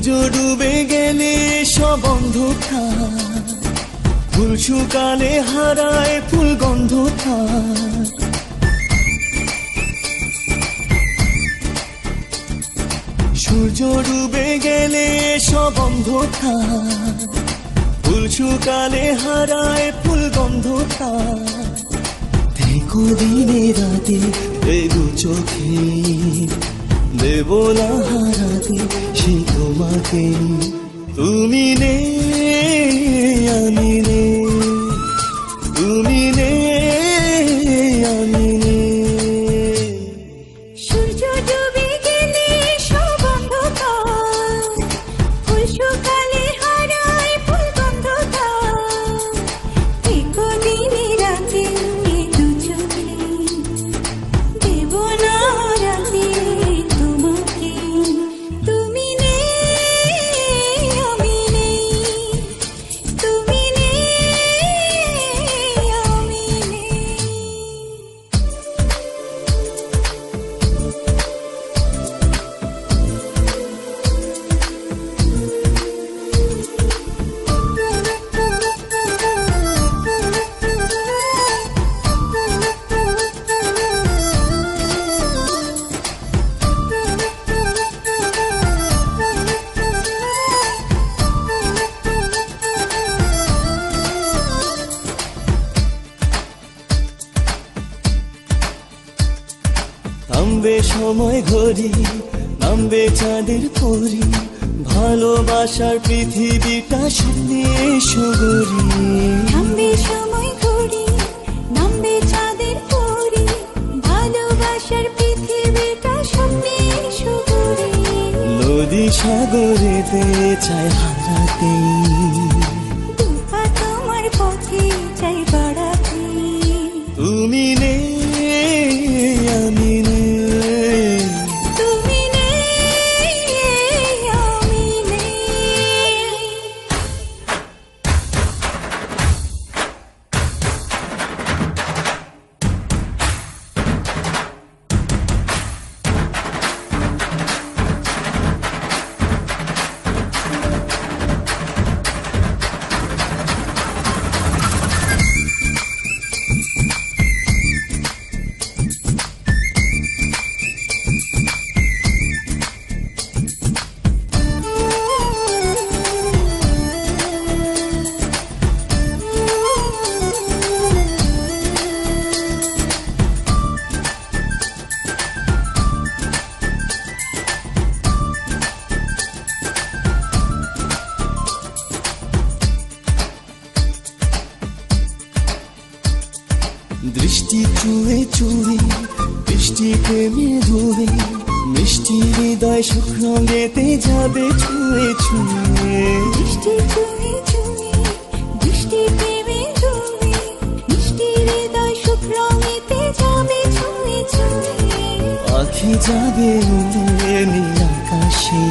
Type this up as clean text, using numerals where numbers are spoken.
সূর্য ডুবে গেলে সব অন্ধকার, ফুল শুকালে হারায় ফুল গন্ধকার। সূর্য ডুবে গেলে সব অন্ধকার, ফুল শুকালে হারায় ফুল গন্ধকার। দেখো দিনে রাতে এগো চোখে, দেব না হারাতে সে তোমাকে। তুমি নেই আমি নেই, তুমি নেই আমি নেই। সূর্য ডুবে গেলে সব অন্ধকার, ফুল শুকালে হারায় ফুল গন্ধকার। দেখো দিনে রাতে দু চোখে, দেব না রাতে তোমাকে। তুমি নেই আমি নেই, তুমি নেই আমি নেই। নামবে সময় ঘড়ি, নামবে চাঁদের পরি, ভালোবাসার পৃথিবীটা স্বপ্নে সগরি। নামবে সময় ঘড়ি, নামবে চাঁদের পরি, ভালোবাসার পৃথিবীটা স্বপ্নে সগরি। নদী সাগরেতে চায় হারাতে, দুপা তোমার পথে চাই বাড়াতে। তুমি নেই আমি নেই, তুমি নেই আমি নেই। দৃষ্টি চুয়ে চুয়ে, বৃষ্টি প্রেমে ধুয়ে, মিষ্টি হৃদয় সুখ রঙেতে যাবে ছুঁয়ে ছুঁয়ে। বৃষ্টি ছুঁয়ে ছুঁয়ে, বৃষ্টি প্রেমে ধুয়ে, মিষ্টি হৃদয় সুখ রঙেতে যাবে ছুঁয়ে ছুঁয়ে। পাখি যাবে উড়ে নীল আকাশে,